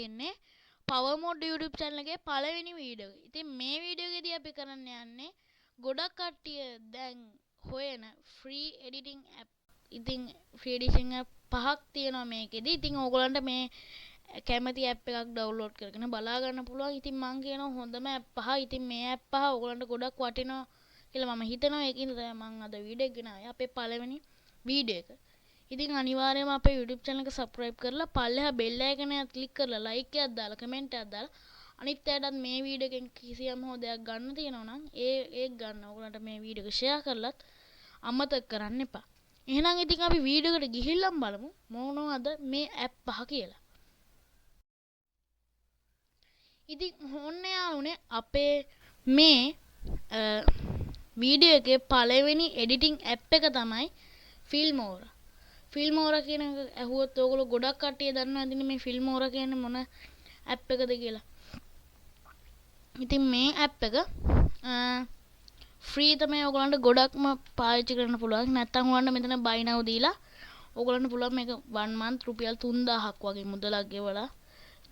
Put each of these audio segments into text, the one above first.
තියෙන්නේ power mode YouTube channel එකේ පළවෙනි වීඩියෝ එක. ඉතින් මේ වීඩියෝ එකේදී අපි කරන්න යන්නේ ගොඩක් කට්ටිය දැන් හොයන free editing app. ඉතින් free editing app පහක් තියෙනවා මේකෙදි. ඉතින් ඕගොල්ලන්ට මේ කැමති app එකක් download කරගෙන බලා ගන්න පුළුවන්. ඉතින් මම කියනවා හොඳම app පහ. ඉතින් මේ app පහ ඕගොල්ලන්ට ගොඩක් වටිනවා කියලා මම හිතනවා. ඒකින්ද තමයි මම අද වීඩියෝ එක ගෙනාවේ. අපේ පළවෙනි වීඩියෝ එක. ඉතින් අනිවාර්යයෙන්ම අපේ YouTube channel එක subscribe කරලා පල්ලෙහා bell icon එක click කරලා like එකක් දාලා comment එකක් දාලා අනිත් අයටත් මේ වීඩියෝ එකෙන් කිසියම් හෝ දෙයක් ගන්න තියෙනවා නම් ඒක ගන්න. ඕගොල්ලන්ට මේ වීඩියෝ එක share කරලත් අමතක කරන්න එපා. එහෙනම් ඉතින් අපි වීඩියෝ එකට ගිහිල්ලා බලමු මොනවද මේ app පහ කියලා. ඉතින් ඕන්න යාළුවනේ අපේ මේ වීඩියෝ එකේ පළවෙනි editing app එක තමයි Filmora. Filmora කියන එක ඇහුවොත් ඔයගොල්ලෝ ගොඩක් කට්ටිය දන්නවා ඉතින් මේ Filmora කියන්නේ මොන app එකද කියලා. ඉතින් මේ app එක free තමයි ඔයගොල්ලන්ට ගොඩක්ම පාවිච්චි කරන්න පුළුවන්. නැත්නම් ඔයගොල්ලන්ට මෙතන buy now දීලා ඔයගොල්ලන්ට පුළුවන් මේක 1 month රුපියල් 3000ක් වගේ මුදලක් ගෙවලා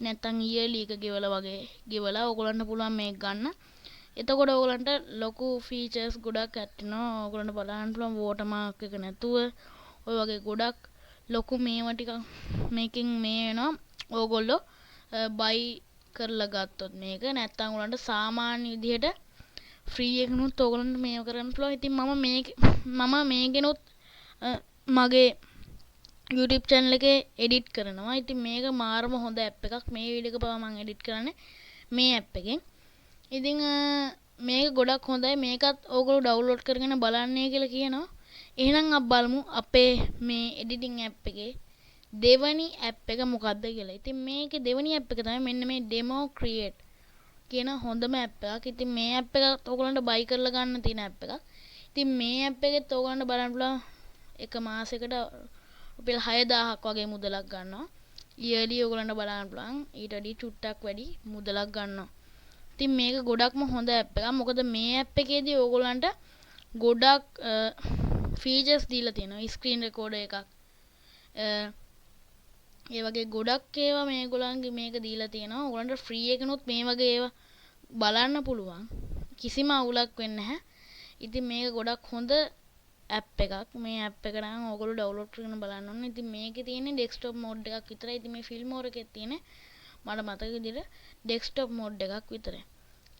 නැත්නම් yearly එක ගෙවලා වගේ ගෙවලා ඔයගොල්ලන්ට පුළුවන් මේක ගන්න. එතකොට ඔයගොල්ලන්ට ලොකු features ගොඩක් ඇතිනවා. ඔයගොල්ලන්ට බලන්න පුළුවන් watermark එක නැතුව ඔය වගේ ගොඩක් ලොකු මේවා ටිකක් මේකෙන් මේ වෙනවා. ඕගොල්ලෝ buy කරලා ගත්තොත් මේක නැත්නම් ඔයගොල්ලන්ට සාමාන්‍ය විදිහට free එකනොත් ඔයගොල්ලන්ට මේව කරන්න පුළුවන්. ඉතින් මම මේකෙනොත් මගේ YouTube channel එකේ edit කරනවා. ඉතින් මේක මාරම හොඳ app එකක්. මේ වීඩියෝ එක පවා මම edit කරන්නේ මේ app එකෙන්. ඉතින් මේක ගොඩක් හොඳයි. මේකත් ඕගොල්ලෝ download කරගෙන බලන්නේ කියලා කියනවා. එහෙනම් අපි බලමු අපේ මේ editing app එකේ දෙවැනි app එක මොකක්ද කියලා. ඉතින් මේකේ දෙවැනි app එක තමයි මෙන්න මේ demo create කියන හොඳම app එකක්. ඉතින් මේ app එක ඔයගොල්ලන්ට buy කරලා ගන්න තියෙන app එකක්. ඉතින් මේ app එකෙත් ඔයගොල්ලන්ට බලන්න පුළුවන් එක මාසයකට රුපියල් 6000ක් වගේ මුදලක් ගන්නවා. yearly ඔයගොල්ලන්ට බලන්න පුළුවන් ඊට වඩා චුට්ටක් වැඩි මුදලක් ගන්නවා. ඉතින් මේක ගොඩක්ම හොඳ app එකක්. මොකද මේ app එකේදී ඔයගොල්ලන්ට ගොඩක් features දීලා තියෙනවා. screen recorder එකක්. ඒ වගේ ගොඩක් ඒවා මේගොල්ලන්ගේ මේක දීලා තියෙනවා. ඔයගොල්ලන්ට free එකනොත් මේ වගේ ඒවා බලන්න පුළුවන්. කිසිම අවුලක් වෙන්නේ නැහැ. ඉතින් මේක ගොඩක් හොඳ app එකක්. මේ app එක නම් ඔයගොල්ලෝ download කරගෙන බලන්න ඕනේ. ඉතින් මේකේ තියෙන්නේ desktop mode එකක් විතරයි. ඉතින් මේ Filmora එකේ තියෙන්නේ මට මතක විදිහට desktop mode එකක් විතරයි.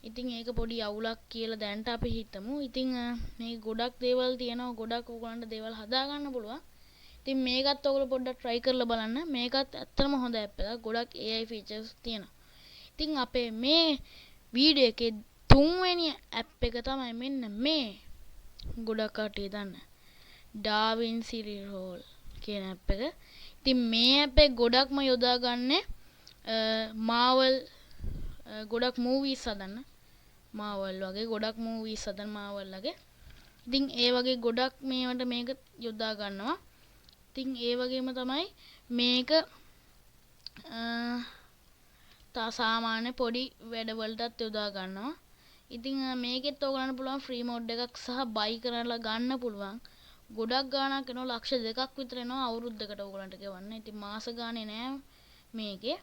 ඉතින් ඒක පොඩි අවුලක් කියලා දැනට අපි හිතමු. ඉතින් මේ ගොඩක් දේවල් තියෙනවා. ගොඩක් ඔයගොල්ලන්ට දේවල් හදා ගන්න පුළුවන්. ඉතින් මේකත් ඔයගොල්ලෝ පොඩ්ඩක් try කරලා බලන්න. මේකත් ඇත්තටම හොඳ app එකක්. ගොඩක් AI features තියෙනවා. ඉතින් අපේ මේ වීඩියෝ එකේ තුන්වෙනි app එක තමයි මෙන්න මේ ගොඩක් කට්ටිය දන්න DaVinci Resolve කියන app එක. ඉතින් මේ app එක ගොඩක්ම යොදාගන්නේ Marvel ගොඩක් movies හදන්න. Marvel වගේ ගොඩක් movies හදන Marvel වගේ. ඉතින් ඒ වගේ ගොඩක් මේවට මේක යොදා ගන්නවා. ඉතින් ඒ වගේම තමයි මේක සාමාන්‍ය පොඩි වැඩවලටත් යොදා ගන්නවා. ඉතින් මේකෙත් ඔයගලන්ට පුළුවන් free mode එකක් සහ buy කරලා ගන්න පුළුවන්. ගොඩක් ගාණක් එනවා ලක්ෂ 2ක් විතර එනවා අවුරුද්දකට ඔයගලන්ට ගෙවන්න. ඉතින් මාස ගානේ නෑ මේකේ.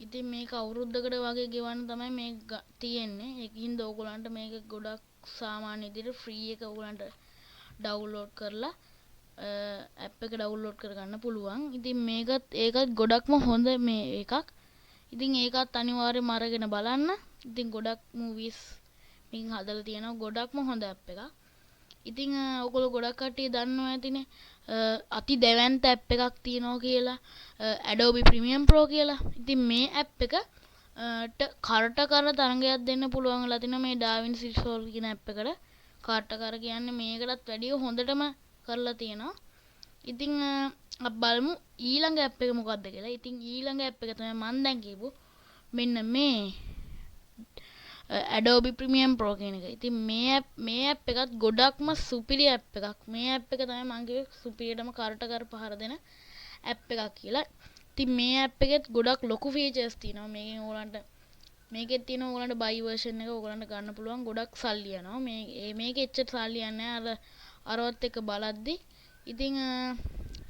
ඉතින් මේක අවුරුද්දකට වගේ ගෙවන්න තමයි මේක තියෙන්නේ. ඒකින්ද ඔයගලන්ට මේක ගොඩක් සාමාන්‍ය විදිහට free එක ඔයගලන්ට download කරලා app එක download කරගන්න පුළුවන්. ඉතින් ඒකත් ගොඩක්ම හොඳ මේ එකක්. ඉතින් ඒකත් අනිවාර්යයෙන්ම අරගෙන බලන්න. ඉතින් ගොඩක් movies මේකෙන් හදලා තියෙනවා. ගොඩක්ම හොඳ app එකක්. ඉතින් ඔයගොල්ලෝ ගොඩක් කට්ටිය දන්නවා ඇතිනේ අති දැවැන්ත app එකක් තියෙනවා කියලා Adobe Premiere Pro කියලා. ඉතින් මේ app එක කරට කර තරඟයක් දෙන්න පුළුවන් වෙලා තිනවා මේ DaVinci Resolve කියන app එකට. කරට කර කියන්නේ මේකටත් වැඩිය හොඳටම කරලා තියෙනවා. ඉතින් අපි බලමු ඊළඟ app එක මොකක්ද කියලා. ඉතින් ඊළඟ app එක තමයි මම දැන් කියපු මෙන්න මේ Adobe Premiere Pro කියන එක. ඉතින් මේ app එකත් ගොඩක්ම සුපිරි app එකක්. මේ app එක තමයි මම කිව්වේ සුපිරියටම කරට කර පහර දෙන app එකක් කියලා. ඉතින් මේ app එකෙත් ගොඩක් ලොකු features තියෙනවා. මේකෙන් ඔයගලන්ට මේකෙත් තියෙනවා ඔයගලන්ට buy version එක ඔයගලන්ට ගන්න පුළුවන්. ගොඩක් සල්ලි යනවා. මේකෙ එච්චර සල්ලි යන්නේ නැහැ අරවත් එක බලද්දි. ඉතින්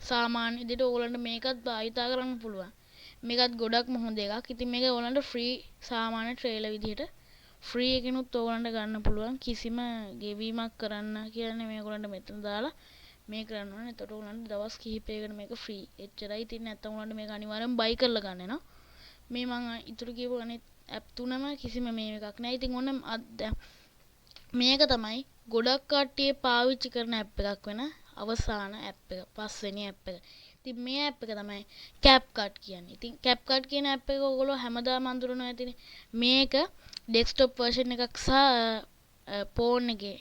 සාමාන්‍ය විදිහට ඔයගලන්ට මේකත් භාවිතා කරන්න පුළුවන්. මේකත් ගොඩක්ම හොඳ එකක්. ඉතින් මේක ඔයගලන්ට ෆ්‍රී සාමාන්‍ය ට්‍රේලර් විදිහට ෆ්‍රී එකකිනුත් ඔයගලන්ට ගන්න පුළුවන්. කිසිම ගෙවීමක් කරන්න කියන්නේ මේ ඔයගලන්ට මෙතන දාලා මේ කරන්න ඕනේ. එතකොට ඔයගලන්ට දවස් කිහිපයකට මේක ෆ්‍රී. එච්චරයි. ඉතින් නැත්තම් ඔයගලන්ට මේක අනිවාර්යෙන් බයි කරලා ගන්න වෙනවා. මේ මම ඉතුරු කියපු අනිත් ඇප් තුනම කිසිම මේ එකක් නෑ. ඉතින් ඔන්න මේක තමයි ගොඩක් කට්ටිය පාවිච්චි කරන ඇප් එකක් වෙන අවසාන ඇප් එක. පස්වෙනි ඇප් එක. ඉතින් මේ ඇප් එක තමයි CapCut කියන්නේ. ඉතින් CapCut කියන ඇප් එක ඔයගොල්ලෝ හැමදාම අඳුරනවා ඇතිනේ. මේක ඩෙස්ක්ටොප් වර්ෂන් එකක් සහ ෆෝන් එකේ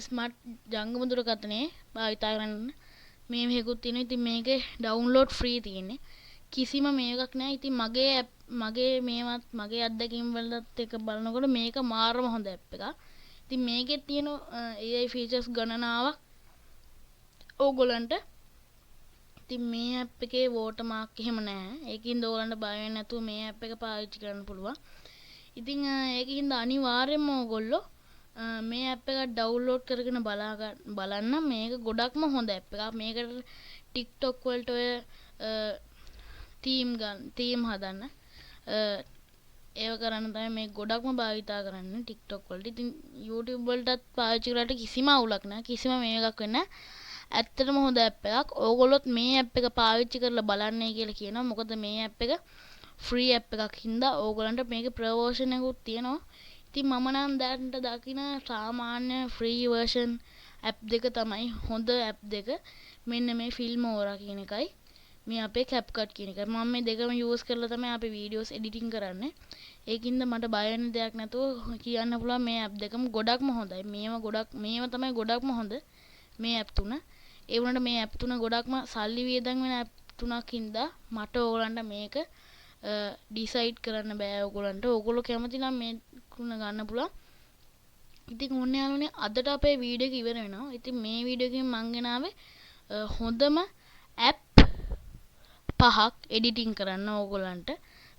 ස්මාර්ට් ජංගම දුරකථනයේ භාවිතා කරන්න මේ මේකුත් තියෙනවා. ඉතින් මේකේ ඩවුන්ලෝඩ් ෆ්‍රී තියෙන්නේ. කිසිම මේකක් නෑ. ඉතින් මගේ අත්දැකීම් වලත් එක බලනකොට මේක මාරම හොඳ ඇප් එකක්. ඉතින් මේකේ තියෙන AI ෆීචර්ස් ගණනාවක් ඕගොල්ලන්ට. ඉතින් මේ ඇප් එකේ වෝටර් මාක් එහෙම නැහැ. ඒකින්ද ඕගොල්ලන්ට බය වෙන්න නැතුව මේ ඇප් එක පාවිච්චි කරන්න පුළුවන්. ඉතින් ඒකින්ද අනිවාර්යයෙන්ම ඕගොල්ලෝ මේ ඇප් එක ඩවුන්ලෝඩ් කරගෙන බලන්න. මේක ගොඩක්ම හොඳ ඇප් එකක්. මේකට TikTok වලට ඔය තීම් හදන්න ඒව කරන්න තමයි මේ ගොඩක්ම භාවිතා කරන්නේ TikTok වලට. ඉතින් YouTube වලටත් පාවිච්චි කරලා කිසිම අවුලක් නැහැ. කිසිම මේකක් වෙන්නේ නැහැ. ඇත්තටම හොඳ ඇප් එකක්. ඕගොල්ලොත් මේ ඇප් එක පාවිච්චි කරලා බලන්නයි කියලා කියනවා. මොකද මේ ඇප් එක ෆ්‍රී ඇප් එකක් හින්දා ඕගොල්ලන්ට මේකේ ප්‍රෝ වර්ෂන් එකකුත් තියෙනවා. ඉතින් මම නම් දැනට දකින සාමාන්‍ය ෆ්‍රී වර්ෂන් ඇප් දෙක තමයි හොඳ ඇප් දෙක. මෙන්න මේ ෆිල්මෝරා කියන එකයි මේ අපේ CapCut කියන එක. මම මේ දෙකම යූස් කරලා තමයි අපි වීඩියෝස් එඩිටින් කරන්නේ. ඒකින්ද මට බය වෙන්න දෙයක් නැතුව කියන්න පුළුවන් මේ ඇප් දෙකම ගොඩක්ම හොඳයි. මේව තමයි ගොඩක්ම හොඳ මේ ඇප් තුන. ඒ වුණාට මේ ඇප් තුන ගොඩක්ම සල්ලි වියදම් වෙන ඇප් තුනක් හින්දා මට ඕගලන්ට මේක ඩිසයිඩ් කරන්න බෑ ඕගලන්ට. ඕගොල්ලෝ කැමති නම් මේ තුන ගන්න පුළුවන්. ඉතින් ඕන්න යාළුවනේ අදට අපේ වීඩියෝ එක ඉවර වෙනවා. ඉතින් මේ වීඩියෝ එකෙන් මම ගෙනාවේ හොඳම ඇප් 5ක් එඩිටින් කරන්න ඕගොල්ලන්ට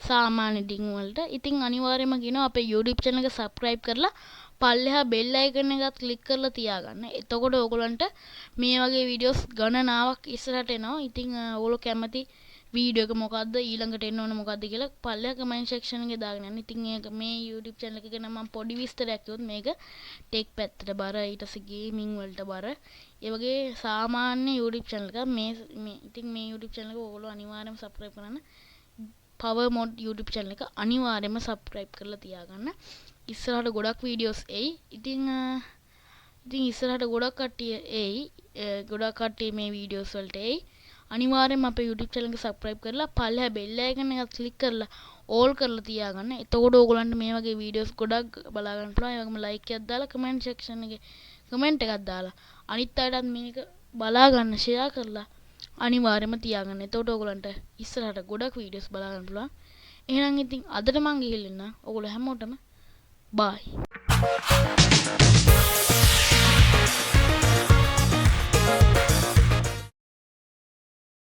සාමාන්‍ය එඩිටින් වලට. ඉතින් අනිවාර්යයෙන්ම කියනවා අපේ YouTube channel එක subscribe කරලා පල්ලෙහා bell icon එකත් click කරලා තියාගන්න. එතකොට ඕගොල්ලන්ට මේ වගේ වීඩියෝස් ගණනාවක් ඉස්සරහට එනවා. ඉතින් ඕගොල්ලෝ කැමති වීඩියෝ එක මොකද්ද ඊළඟට එන්න ඕන මොකද්ද කියලා පල්ලෙහා comment section එකේ දාගෙන යන්න. ඉතින් ඒක මේ YouTube channel එක ගැන මම පොඩි විස්තරයක් කිව්වොත් මේක tech පැත්තට බර, ඊට පස්සේ gaming වලට බර. ඒ වගේ සාමාන්‍ය YouTube channel එකක්. ඉතින් මේ YouTube channel එක ඕගොල්ලෝ අනිවාර්යයෙන්ම subscribe කරන්න. Power Mod YouTube channel එක අනිවාර්යයෙන්ම subscribe කරලා තියාගන්න. ඉස්සරහට ගොඩක් වීඩියෝස් එයි. ඉතින් ඉස්සරහට ගොඩක් කට්ටිය මේ වීඩියෝස් වලට එයි. අනිවාර්යයෙන්ම අපේ YouTube channel එක subscribe කරලා පල්ලෙහා bell icon එකත් click කරලා all කරලා තියාගන්න. එතකොට ඕගොල්ලන්ට මේ වගේ වීඩියෝස් ගොඩක් බලා ගන්න පුළුවන්. ඒ වගේම like එකක් දාලා comment section එකේ comment එකක් දාලා අනිත් අයටත් මේක බලා ගන්න share කරලා අනිවාර්යයෙන්ම තියාගන්න. එතකොට ඕගොල්ලන්ට ඉස්සරහට ගොඩක් වීඩියෝස් බලා ගන්න පුළුවන්. එහෙනම් ඉතින් අදට මං ගිහින් ඉන්න. ඕගොල්ලෝ හැමෝටම bye.